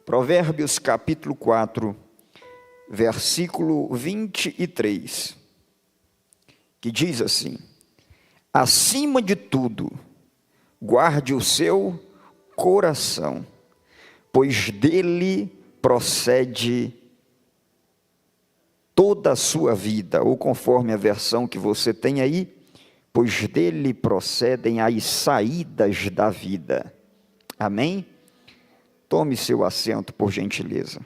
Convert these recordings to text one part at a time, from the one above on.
Provérbios capítulo 4, versículo 23, que diz assim: acima de tudo, guarde o seu coração, pois dele procede toda a sua vida, ou conforme a versão que você tem aí, pois dele procedem as saídas da vida. Amém? Tome seu assento, por gentileza.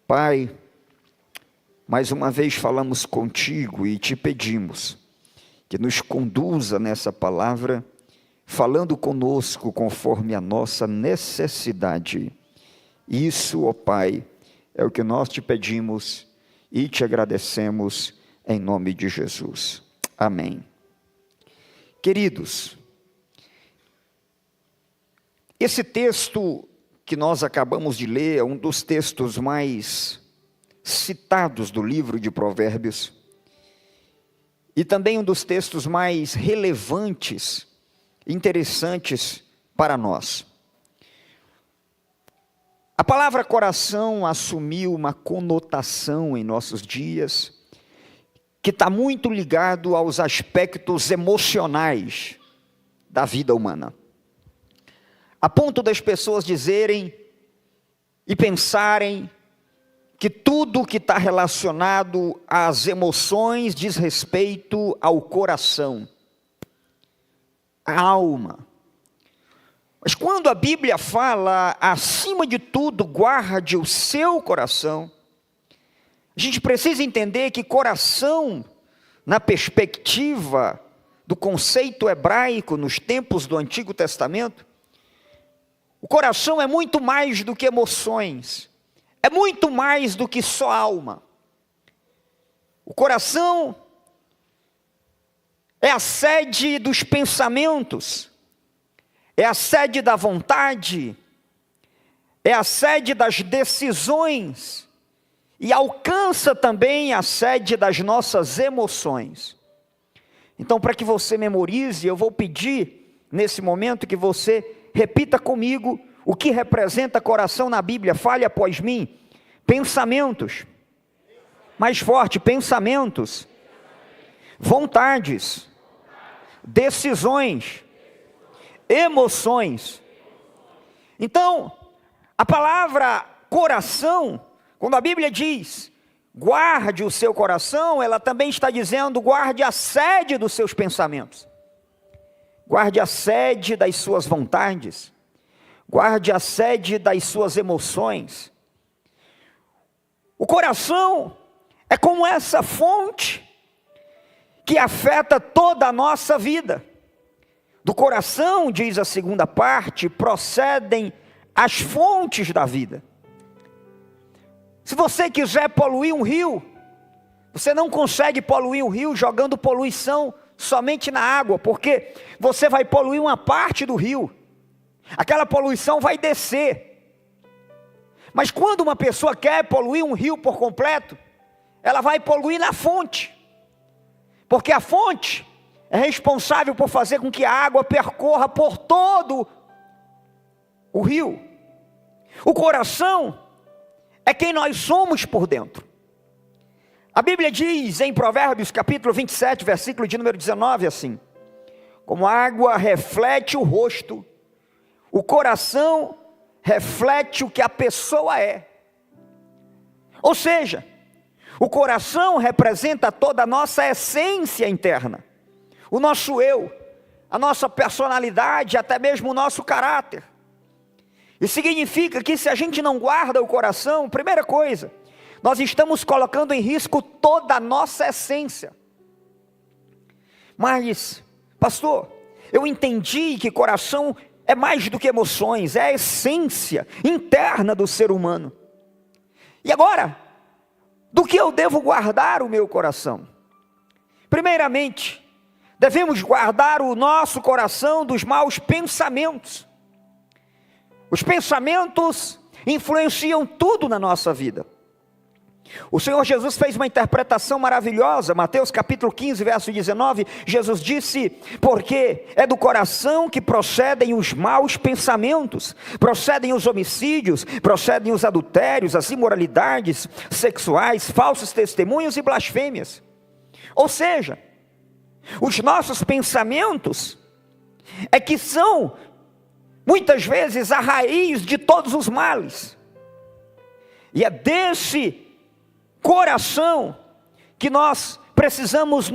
Pai, mais uma vez falamos contigo e te pedimos que nos conduza nessa palavra, falando conosco conforme a nossa necessidade. Isso, ó Pai, é o que nós te pedimos e te agradecemos em nome de Jesus. Amém. Queridos, esse texto que nós acabamos de ler é um dos textos mais citados do livro de Provérbios e também um dos textos mais relevantes, interessantes para nós. A palavra coração assumiu uma conotação em nossos dias que está muito ligado aos aspectos emocionais da vida humana. A ponto das pessoas dizerem e pensarem que tudo que está relacionado às emoções diz respeito ao coração, à alma. Mas quando a Bíblia fala, acima de tudo, guarde o seu coração, a gente precisa entender que coração, na perspectiva do conceito hebraico nos tempos do Antigo Testamento, o coração é muito mais do que emoções, é muito mais do que só alma. O coração é a sede dos pensamentos, é a sede da vontade, é a sede das decisões e alcança também a sede das nossas emoções. Então, para que você memorize, eu vou pedir nesse momento que você repita comigo o que representa coração na Bíblia. Fale após mim. Pensamentos. Mais forte, pensamentos. Vontades. Decisões. Emoções. Então, a palavra coração, quando a Bíblia diz guarde o seu coração, ela também está dizendo guarde a sede dos seus pensamentos. Guarde a sede das suas vontades, guarde a sede das suas emoções. O coração é como essa fonte que afeta toda a nossa vida. Do coração, diz a segunda parte, procedem as fontes da vida. Se você quiser poluir um rio, você não consegue poluir um rio jogando poluição somente na água, porque você vai poluir uma parte do rio, aquela poluição vai descer. Mas quando uma pessoa quer poluir um rio por completo, ela vai poluir na fonte, porque a fonte é responsável por fazer com que a água percorra por todo o rio. O coração é quem nós somos por dentro. A Bíblia diz em Provérbios capítulo 27, versículo de número 19 assim: como a água reflete o rosto, o coração reflete o que a pessoa é. Ou seja, o coração representa toda a nossa essência interna, o nosso eu, a nossa personalidade, até mesmo o nosso caráter. Isso significa que se a gente não guarda o coração, primeira coisa, nós estamos colocando em risco toda a nossa essência. Mas, pastor, eu entendi que coração é mais do que emoções, é a essência interna do ser humano. E agora, do que eu devo guardar o meu coração? Primeiramente, devemos guardar o nosso coração dos maus pensamentos. Os pensamentos influenciam tudo na nossa vida. O Senhor Jesus fez uma interpretação maravilhosa. Mateus capítulo 15, verso 19, Jesus disse: porque é do coração que procedem os maus pensamentos, procedem os homicídios, procedem os adultérios, as imoralidades sexuais, falsos testemunhos e blasfêmias. Ou seja, os nossos pensamentos é que são muitas vezes a raiz de todos os males. E é desse coração que nós precisamos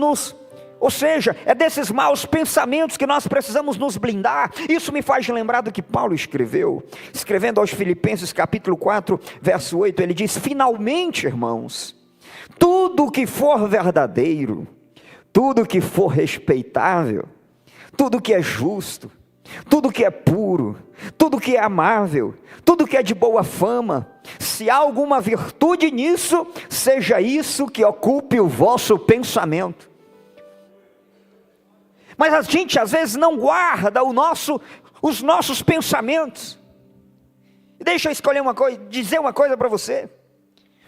ou seja, é desses maus pensamentos que nós precisamos nos blindar. Isso me faz lembrar do que Paulo escrevendo aos Filipenses capítulo 4, verso 8, ele diz: finalmente, irmãos, tudo que for verdadeiro, tudo que for respeitável, tudo que é justo, tudo que é puro, tudo que é amável, tudo que é de boa fama, se há alguma virtude nisso, seja isso que ocupe o vosso pensamento. Mas a gente às vezes não guarda os nossos pensamentos. Deixa eu dizer uma coisa para você.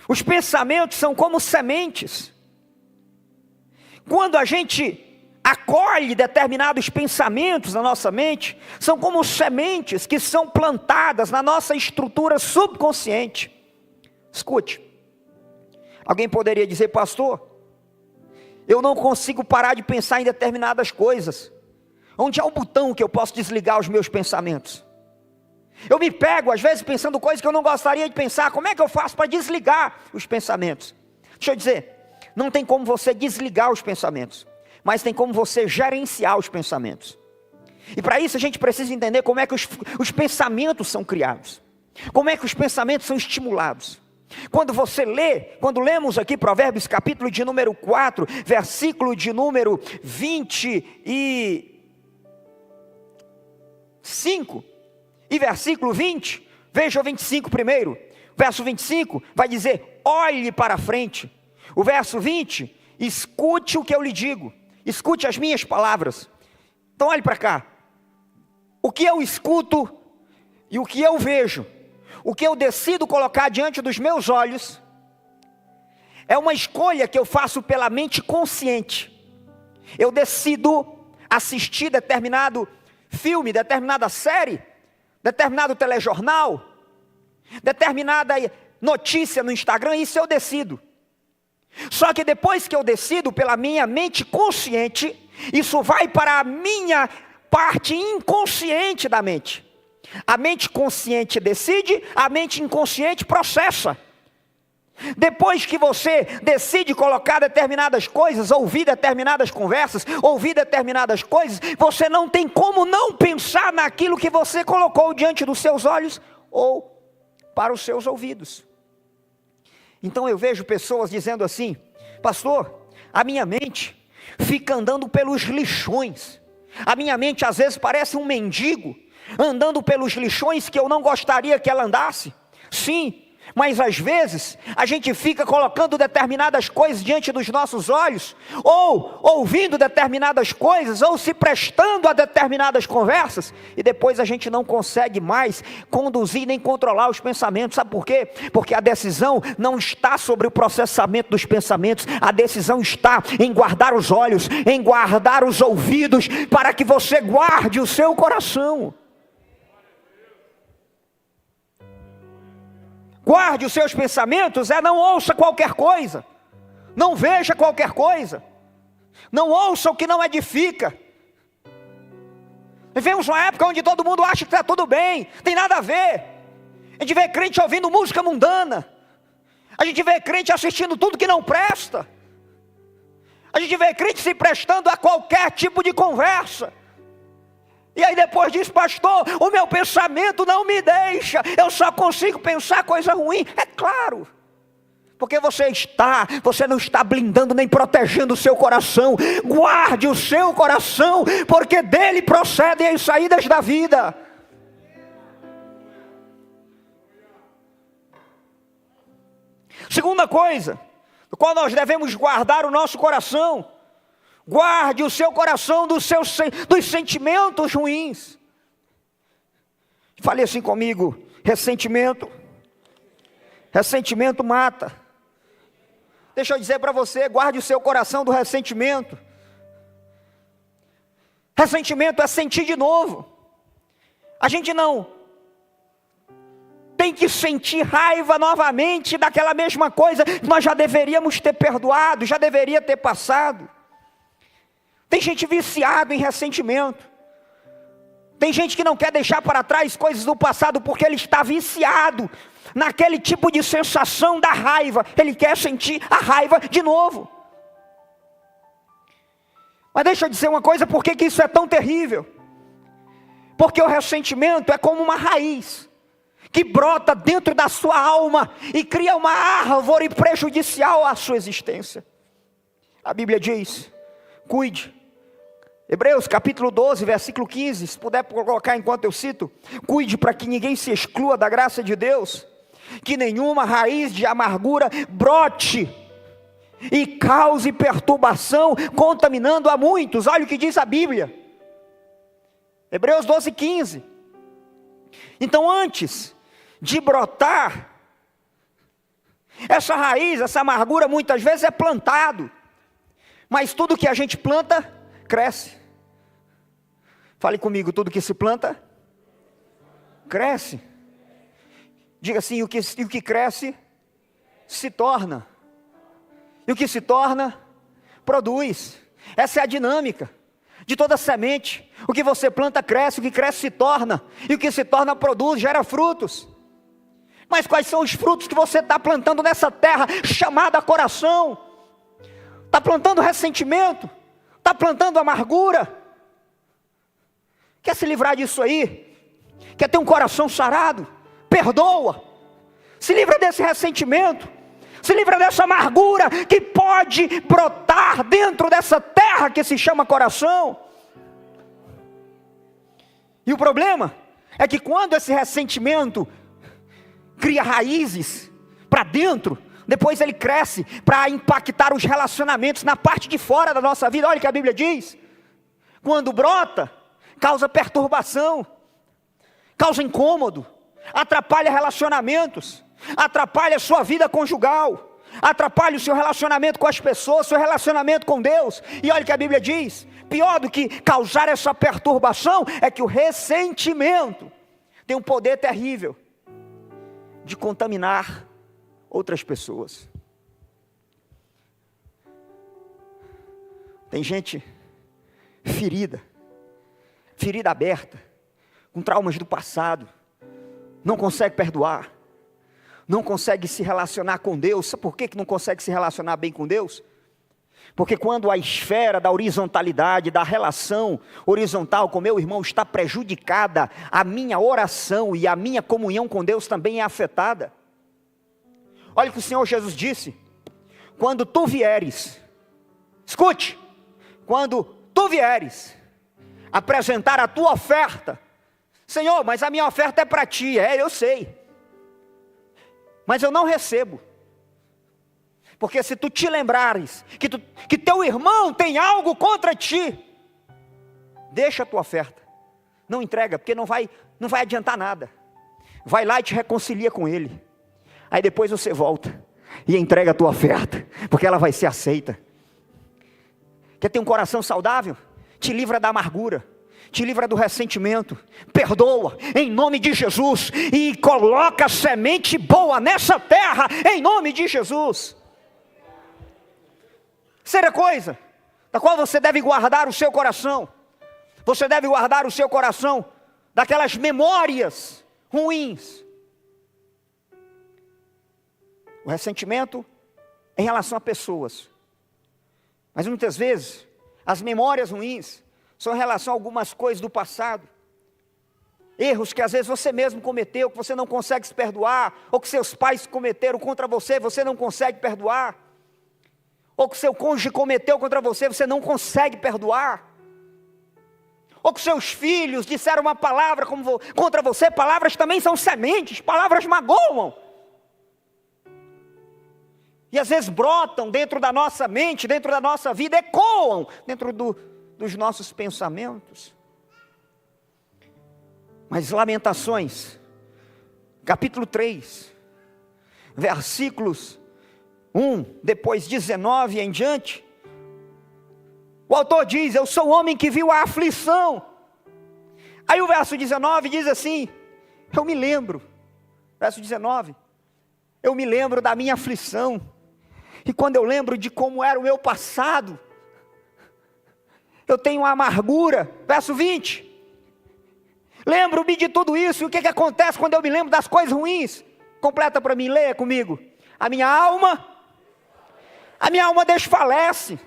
Os pensamentos são como sementes. Quando a gente acolhe determinados pensamentos na nossa mente, são como sementes que são plantadas na nossa estrutura subconsciente. Escute, alguém poderia dizer: pastor, eu não consigo parar de pensar em determinadas coisas. Onde há um botão que eu posso desligar os meus pensamentos? Eu me pego às vezes pensando coisas que eu não gostaria de pensar. Como é que eu faço para desligar os pensamentos? Deixa eu dizer, não tem como você desligar os pensamentos, mas tem como você gerenciar os pensamentos. E para isso a gente precisa entender como é que os pensamentos são criados, como é que os pensamentos são estimulados. Quando lemos aqui Provérbios capítulo de número 4, versículo de número 25 e versículo 20, veja o 25 primeiro. Verso 25 vai dizer: olhe para frente. O verso 20, escute o que eu lhe digo, escute as minhas palavras. Então olhe para cá. O que eu escuto e o que eu vejo, o que eu decido colocar diante dos meus olhos, é uma escolha que eu faço pela mente consciente. Eu decido assistir determinado filme, determinada série, determinado telejornal, determinada notícia no Instagram, isso eu decido. Só que depois que eu decido pela minha mente consciente, isso vai para a minha parte inconsciente da mente. A mente consciente decide, a mente inconsciente processa. Depois que você decide colocar determinadas coisas, ouvir determinadas conversas, ouvir determinadas coisas, você não tem como não pensar naquilo que você colocou diante dos seus olhos ou para os seus ouvidos. Então eu vejo pessoas dizendo assim: pastor, a minha mente fica andando pelos lixões. A minha mente às vezes parece um mendigo, andando pelos lixões que eu não gostaria que ela andasse. Sim, mas às vezes a gente fica colocando determinadas coisas diante dos nossos olhos, ou ouvindo determinadas coisas, ou se prestando a determinadas conversas, e depois a gente não consegue mais conduzir nem controlar os pensamentos. Sabe por quê? Porque a decisão não está sobre o processamento dos pensamentos, a decisão está em guardar os olhos, em guardar os ouvidos, para que você guarde o seu coração. Guarde os seus pensamentos, não ouça qualquer coisa, não veja qualquer coisa, não ouça o que não edifica. Vivemos uma época onde todo mundo acha que está tudo bem, tem nada a ver. A gente vê crente ouvindo música mundana, a gente vê crente assistindo tudo que não presta, a gente vê crente se prestando a qualquer tipo de conversa. E aí depois diz: pastor, o meu pensamento não me deixa, eu só consigo pensar coisa ruim. É claro, porque você não está blindando nem protegendo o seu coração. Guarde o seu coração, porque dele procedem as saídas da vida. Segunda coisa, do qual nós devemos guardar o nosso coração: guarde o seu coração dos sentimentos ruins. Fale assim comigo: ressentimento mata. deixa eu dizer para você, guarde o seu coração do ressentimento. Ressentimento é sentir de novo. A gente não tem que sentir raiva novamente daquela mesma coisa que nós já deveríamos ter perdoado, já deveria ter passado. Tem gente viciada em ressentimento. Tem gente que não quer deixar para trás coisas do passado porque ele está viciado naquele tipo de sensação da raiva. Ele quer sentir a raiva de novo. Mas deixa eu dizer uma coisa, por que isso é tão terrível? Porque o ressentimento é como uma raiz que brota dentro da sua alma e cria uma árvore prejudicial à sua existência. A Bíblia diz, cuide. Hebreus capítulo 12, versículo 15, se puder colocar enquanto eu cito, cuide para que ninguém se exclua da graça de Deus, que nenhuma raiz de amargura brote e cause perturbação, contaminando a muitos. Olha o que diz a Bíblia, Hebreus 12, 15. Então antes de brotar, essa raiz, essa amargura muitas vezes é plantado, mas tudo que a gente planta, cresce. Fale comigo, tudo que se planta, cresce. Diga assim, o que cresce, se torna. E o que se torna, produz. Essa é a dinâmica de toda semente. O que você planta cresce, o que cresce se torna. E o que se torna produz, gera frutos. Mas quais são os frutos que você está plantando nessa terra chamada coração? Está plantando ressentimento? Está plantando amargura? Quer se livrar disso aí? Quer ter um coração sarado? Perdoa. Se livra desse ressentimento. Se livra dessa amargura que pode brotar dentro dessa terra que se chama coração. E o problema é que quando esse ressentimento cria raízes para dentro, depois ele cresce para impactar os relacionamentos na parte de fora da nossa vida. Olha o que a Bíblia diz. Quando brota, causa perturbação, causa incômodo, atrapalha relacionamentos, atrapalha a sua vida conjugal, atrapalha o seu relacionamento com as pessoas, seu relacionamento com Deus. E olha o que a Bíblia diz, pior do que causar essa perturbação, é que o ressentimento tem um poder terrível de contaminar outras pessoas. Tem gente ferida aberta, com traumas do passado, não consegue perdoar, não consegue se relacionar com Deus. Sabe por que não consegue se relacionar bem com Deus? Porque quando a esfera da horizontalidade, da relação horizontal com meu irmão está prejudicada, a minha oração e a minha comunhão com Deus também é afetada. Olha o que o Senhor Jesus disse, quando tu vieres, escute, quando tu vieres apresentar a tua oferta, Senhor, mas a minha oferta é para ti, eu sei, mas eu não recebo, porque se tu te lembrares que teu irmão tem algo contra ti, deixa a tua oferta, não entrega, porque não vai adiantar nada, vai lá e te reconcilia com ele, aí depois você volta e entrega a tua oferta, porque ela vai ser aceita. Quer ter um coração saudável? Te livra da amargura, te livra do ressentimento, perdoa em nome de Jesus e coloca semente boa nessa terra em nome de Jesus. Terceira coisa da qual você deve guardar o seu coração, você deve guardar o seu coração daquelas memórias ruins. O ressentimento em relação a pessoas, mas muitas vezes as memórias ruins são em relação a algumas coisas do passado, erros que às vezes você mesmo cometeu, que você não consegue se perdoar, ou que seus pais cometeram contra você, você não consegue perdoar, ou que seu cônjuge cometeu contra você, você não consegue perdoar, ou que seus filhos disseram uma palavra contra você. Palavras também são sementes, palavras magoam, e às vezes brotam dentro da nossa mente, dentro da nossa vida, ecoam dentro dos nossos pensamentos. Mas Lamentações, capítulo 3, versículos depois 19 em diante, o autor diz: eu sou o homem que viu a aflição. Aí o verso 19 diz assim: eu me lembro, verso 19, eu me lembro da minha aflição, e quando eu lembro de como era o meu passado, eu tenho uma amargura. Verso 20, lembro-me de tudo isso. E o que acontece quando eu me lembro das coisas ruins? Completa para mim, leia comigo. A minha alma desfalece.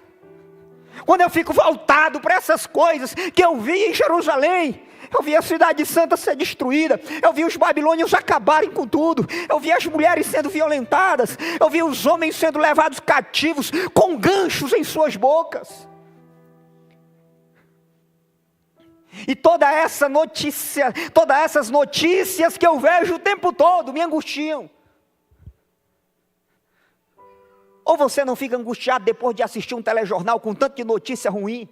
Quando eu fico voltado para essas coisas que eu vi em Jerusalém, eu vi a cidade santa ser destruída, eu vi os babilônios acabarem com tudo, eu vi as mulheres sendo violentadas, eu vi os homens sendo levados cativos com ganchos em suas bocas. E toda essa notícia, todas essas notícias que eu vejo o tempo todo me angustiam. Ou você não fica angustiado depois de assistir um telejornal com tanto de notícia ruim?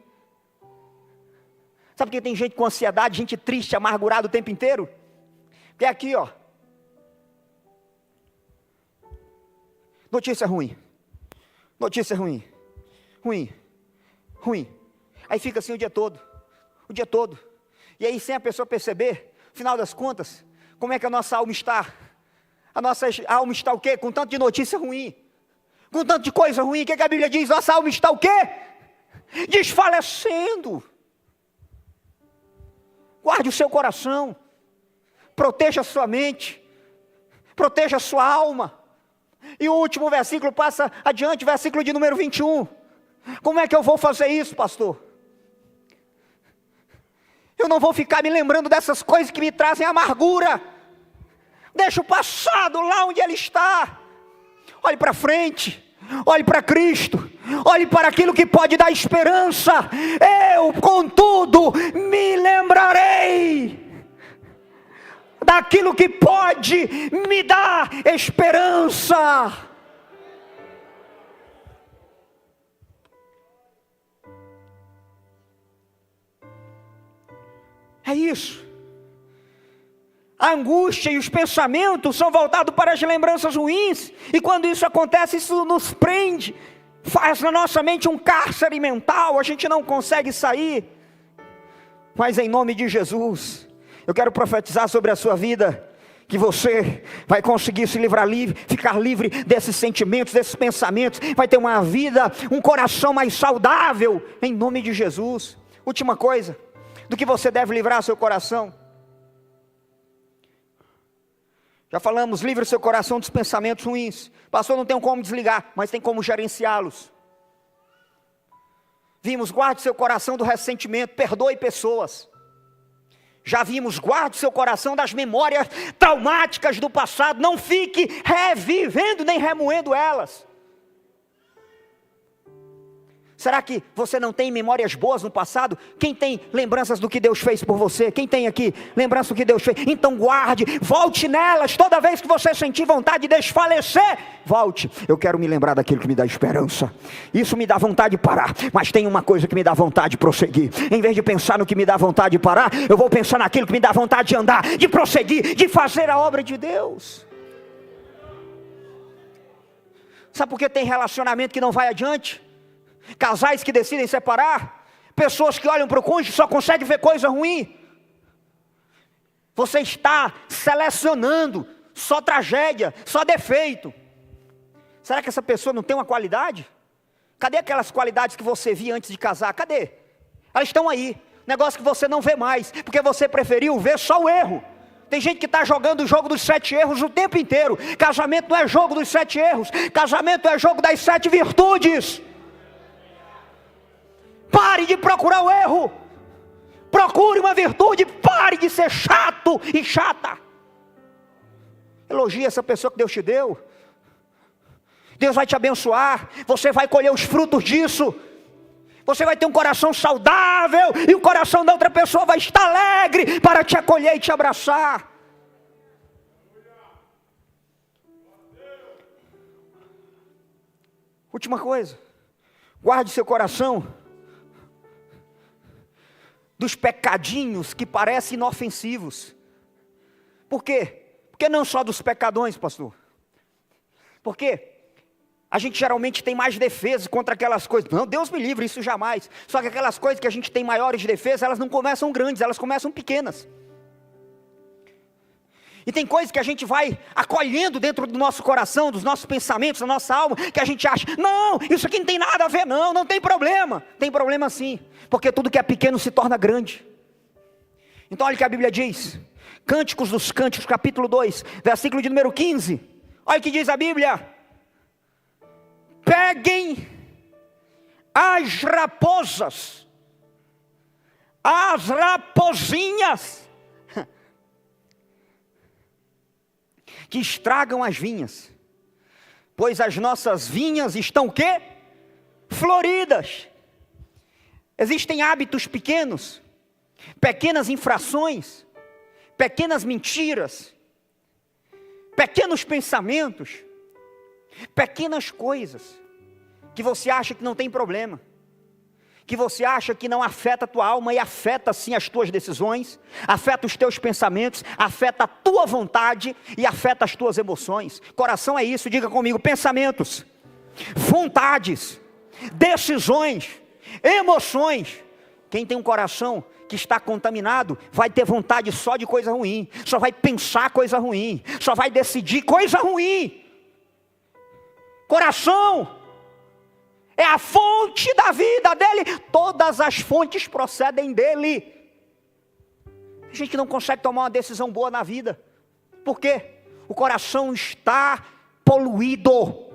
Sabe por que tem gente com ansiedade, gente triste, amargurada o tempo inteiro? Porque é aqui, ó. Notícia ruim. Notícia ruim. Ruim. Ruim. Aí fica assim o dia todo. O dia todo. E aí, sem a pessoa perceber, no final das contas, como é que a nossa alma está? A nossa alma está o quê? Com tanto de notícia ruim. Com tanto de coisa ruim. O que a Bíblia diz? Nossa alma está o quê? Desfalecendo. Guarde o seu coração. Proteja a sua mente. Proteja a sua alma. E o último versículo passa adiante, versículo de número 21. Como é que eu vou fazer isso, pastor? Eu não vou ficar me lembrando dessas coisas que me trazem amargura. Deixa o passado lá onde ele está. Olhe para frente. Olhe para Cristo. Olhe para aquilo que pode dar esperança. Eu, contudo, me lembrarei daquilo que pode me dar esperança. É isso. A angústia e os pensamentos são voltados para as lembranças ruins. E quando isso acontece, isso nos prende. Faz na nossa mente um cárcere mental. A gente não consegue sair. Mas em nome de Jesus, eu quero profetizar sobre a sua vida, que você vai conseguir se livrar livre, ficar livre desses sentimentos, desses pensamentos. Vai ter uma vida, um coração mais saudável. Em nome de Jesus. Última coisa. Do que você deve livrar seu coração. Já falamos, livre o seu coração dos pensamentos ruins. Pastor, não tem como desligar, mas tem como gerenciá-los. Vimos, guarde seu coração do ressentimento, perdoe pessoas. Já vimos, guarde seu coração das memórias traumáticas do passado, não fique revivendo nem remoendo elas. Será que você não tem memórias boas no passado? Quem tem lembranças do que Deus fez por você? Quem tem aqui lembrança do que Deus fez? Então guarde, volte nelas. Toda vez que você sentir vontade de desfalecer, volte. Eu quero me lembrar daquilo que me dá esperança. Isso me dá vontade de parar. Mas tem uma coisa que me dá vontade de prosseguir. Em vez de pensar no que me dá vontade de parar, eu vou pensar naquilo que me dá vontade de andar, de prosseguir, de fazer a obra de Deus. Sabe por que tem relacionamento que não vai adiante? Casais que decidem separar, pessoas que olham para o cônjuge e só conseguem ver coisa ruim. Você está selecionando só tragédia, só defeito. Será que essa pessoa não tem uma qualidade? Cadê aquelas qualidades que você via antes de casar? Cadê? Elas estão aí. Negócio que você não vê mais, porque você preferiu ver só o erro. Tem gente que está jogando o jogo dos 7 erros o tempo inteiro. Casamento não é jogo dos 7 erros. Casamento é jogo das 7 virtudes. Pare de procurar o erro. Procure uma virtude. Pare de ser chato e chata. Elogie essa pessoa que Deus te deu. Deus vai te abençoar. Você vai colher os frutos disso. Você vai ter um coração saudável. E o coração da outra pessoa vai estar alegre para te acolher e te abraçar. Última coisa. Guarde seu coração dos pecadinhos que parecem inofensivos. Por quê? Porque não só dos pecadões, pastor. Porque a gente geralmente tem mais defesa contra aquelas coisas. Não, Deus me livre, isso jamais. Só que aquelas coisas que a gente tem maiores defesas, elas não começam grandes, elas começam pequenas. E tem coisas que a gente vai acolhendo dentro do nosso coração, dos nossos pensamentos, da nossa alma, que a gente acha, não, isso aqui não tem nada a ver, não tem problema. Tem problema sim, porque tudo que é pequeno se torna grande. Então olha o que a Bíblia diz, Cânticos dos Cânticos, capítulo 2, versículo de número 15. Olha o que diz a Bíblia: peguem as raposas, as raposinhas, que estragam as vinhas, pois as nossas vinhas estão o quê? Floridas. Existem hábitos pequenos, pequenas infrações, pequenas mentiras, pequenos pensamentos, pequenas coisas, que você acha que não tem problema, que você acha que não afeta a tua alma, e afeta sim as tuas decisões, afeta os teus pensamentos, afeta a tua vontade, e afeta as tuas emoções. Coração é isso, diga comigo: pensamentos, vontades, decisões, emoções. Quem tem um coração que está contaminado, vai ter vontade só de coisa ruim, só vai pensar coisa ruim, só vai decidir coisa ruim. Coração é a fonte da vida dele, todas as fontes procedem dele. Tem gente que não consegue tomar uma decisão boa na vida, por quê? O coração está poluído.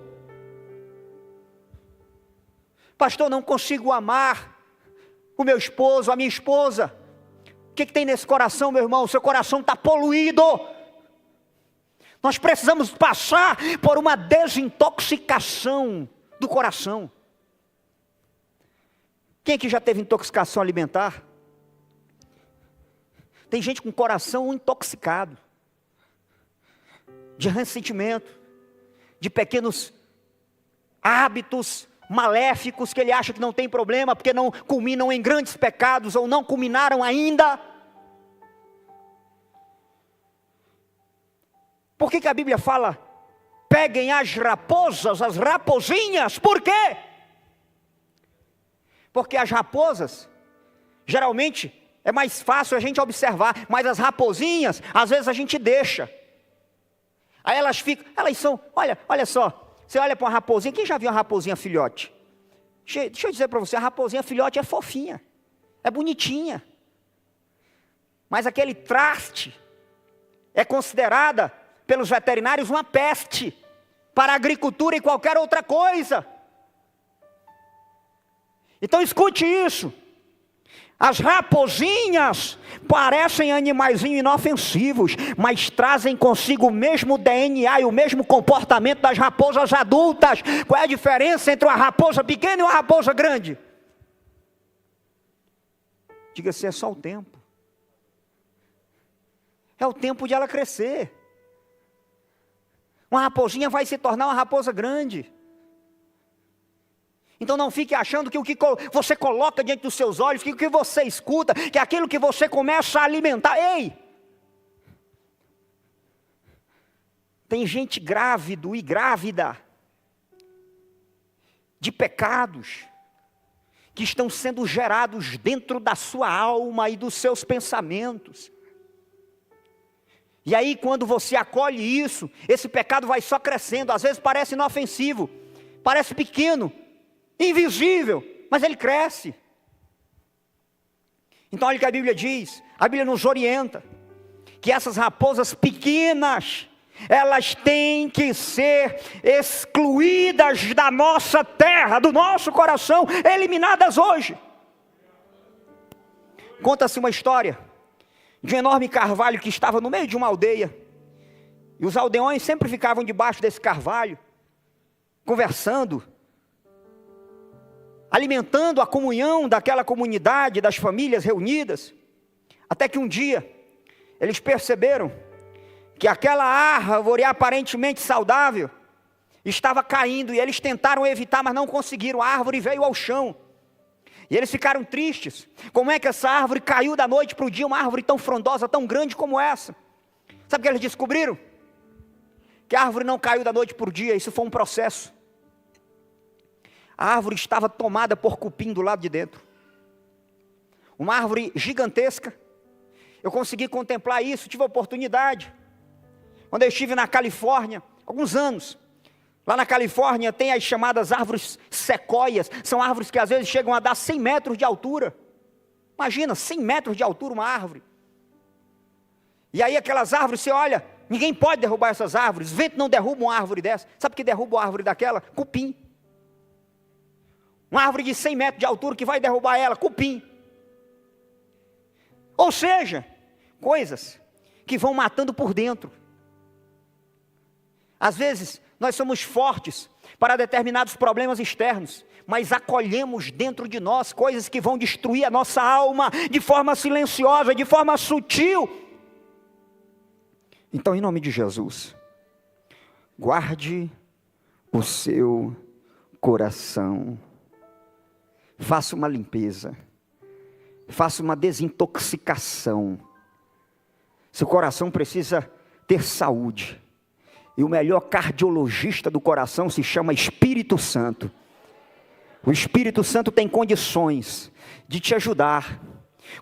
Pastor, não consigo amar o meu esposo, a minha esposa. O que tem nesse coração, meu irmão? O seu coração está poluído. Nós precisamos passar por uma desintoxicação do coração. Quem aqui já teve intoxicação alimentar? Tem gente com o coração intoxicado, de ressentimento, de pequenos hábitos maléficos que ele acha que não tem problema, porque não culminam em grandes pecados, ou não culminaram ainda. Por que a Bíblia fala, peguem as raposas, as raposinhas? Por quê? Porque as raposas, geralmente, é mais fácil a gente observar, mas as raposinhas, às vezes a gente deixa. Aí elas ficam, elas são, olha só, você olha para uma raposinha, quem já viu uma raposinha filhote? Deixa eu dizer para você, a raposinha filhote é fofinha, é bonitinha. Mas aquele traste é considerada pelos veterinários uma peste para a agricultura e qualquer outra coisa. Então escute isso, as raposinhas parecem animaizinhos inofensivos, mas trazem consigo o mesmo DNA e o mesmo comportamento das raposas adultas. Qual é a diferença entre uma raposa pequena e uma raposa grande? Diga-se, é só o tempo. É o tempo de ela crescer. Uma raposinha vai se tornar uma raposa grande. Então não fique achando que o que você coloca diante dos seus olhos, que o que você escuta, que aquilo que você começa a alimentar. Ei! Tem gente grávido e grávida de pecados que estão sendo gerados dentro da sua alma e dos seus pensamentos. E aí quando você acolhe isso, esse pecado vai só crescendo. Às vezes parece inofensivo, parece pequeno, invisível, mas ele cresce. Então olha o que a Bíblia diz, a Bíblia nos orienta, que essas raposas pequenas, elas têm que ser excluídas da nossa terra, do nosso coração, eliminadas hoje. Conta-se uma história de um enorme carvalho que estava no meio de uma aldeia, e os aldeões sempre ficavam debaixo desse carvalho, conversando, alimentando a comunhão daquela comunidade, das famílias reunidas, até que um dia, eles perceberam que aquela árvore aparentemente saudável, estava caindo, e eles tentaram evitar, mas não conseguiram, a árvore veio ao chão, e eles ficaram tristes. Como é que essa árvore caiu da noite para o dia, uma árvore tão frondosa, tão grande como essa? Sabe o que eles descobriram? Que a árvore não caiu da noite para o dia, isso foi um processo. A árvore estava tomada por cupim do lado de dentro. Uma árvore gigantesca. Eu consegui contemplar isso, tive a oportunidade. Quando eu estive na Califórnia, alguns anos. Lá na Califórnia tem as chamadas árvores sequoias. São árvores que às vezes chegam a dar 100 metros de altura. Imagina, 100 metros de altura uma árvore. E aí aquelas árvores, você olha, ninguém pode derrubar essas árvores. Vento não derruba uma árvore dessa. Sabe o que derruba uma árvore daquela? Cupim. Uma árvore de 100 metros de altura, que vai derrubar ela? Cupim. Ou seja, coisas que vão matando por dentro. Às vezes, nós somos fortes para determinados problemas externos, mas acolhemos dentro de nós coisas que vão destruir a nossa alma de forma silenciosa, de forma sutil. Então, em nome de Jesus, guarde o seu coração. Faça uma limpeza. Faça uma desintoxicação. Seu coração precisa ter saúde. E o melhor cardiologista do coração se chama Espírito Santo. O Espírito Santo tem condições de te ajudar.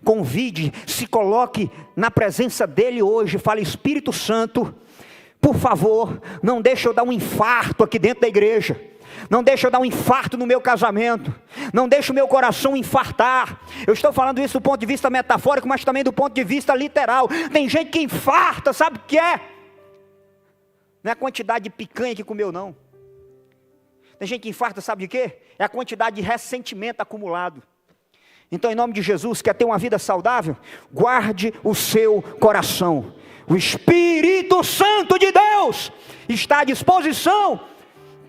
Convide, se coloque na presença dele hoje. Fale: Espírito Santo, por favor, não deixe eu dar um infarto aqui dentro da igreja. Não deixe eu dar um infarto no meu casamento. Não deixe o meu coração infartar. Eu estou falando isso do ponto de vista metafórico, mas também do ponto de vista literal. Tem gente que infarta, sabe o que é? Não é a quantidade de picanha que comeu, não. Tem gente que infarta, sabe de quê? É a quantidade de ressentimento acumulado. Então, em nome de Jesus, quer ter uma vida saudável? Guarde o seu coração. O Espírito Santo de Deus está à disposição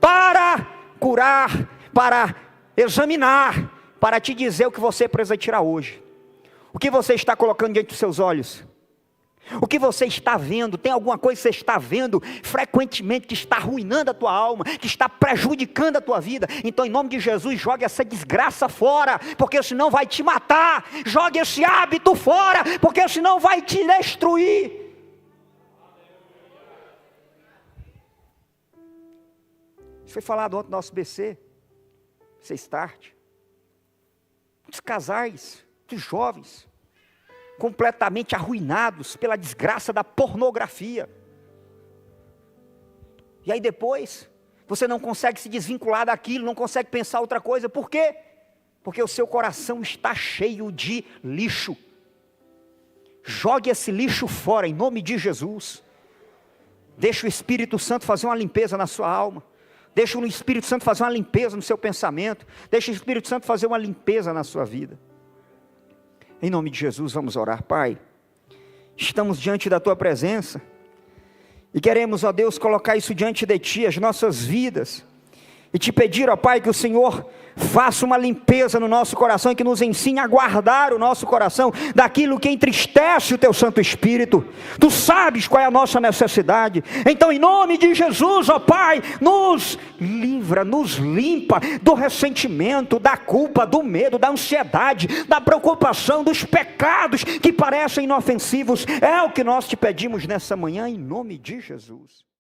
para curar, para examinar, para te dizer o que você precisa tirar hoje. O que você está colocando diante dos seus olhos? O que você está vendo? Tem alguma coisa que você está vendo frequentemente que está arruinando a tua alma, que está prejudicando a tua vida? Então, em nome de Jesus, jogue essa desgraça fora, porque senão vai te matar. Jogue esse hábito fora, porque senão vai te destruir. Isso foi falado ontem no nosso BC, Start. Muitos casais, muitos jovens, completamente arruinados pela desgraça da pornografia. E aí depois, você não consegue se desvincular daquilo, não consegue pensar outra coisa. Por quê? Porque o seu coração está cheio de lixo. Jogue esse lixo fora, em nome de Jesus. Deixa o Espírito Santo fazer uma limpeza na sua alma. Deixa o Espírito Santo fazer uma limpeza no seu pensamento. Deixa o Espírito Santo fazer uma limpeza na sua vida. Em nome de Jesus, vamos orar. Pai, estamos diante da Tua presença e queremos, ó Deus, colocar isso diante de Ti, as nossas vidas, e Te pedir, ó Pai, que o Senhor faça uma limpeza no nosso coração e que nos ensine a guardar o nosso coração daquilo que entristece o Teu Santo Espírito. Tu sabes qual é a nossa necessidade. Então, em nome de Jesus, ó Pai, nos livra, nos limpa do ressentimento, da culpa, do medo, da ansiedade, da preocupação, dos pecados que parecem inofensivos. É o que nós Te pedimos nessa manhã, em nome de Jesus.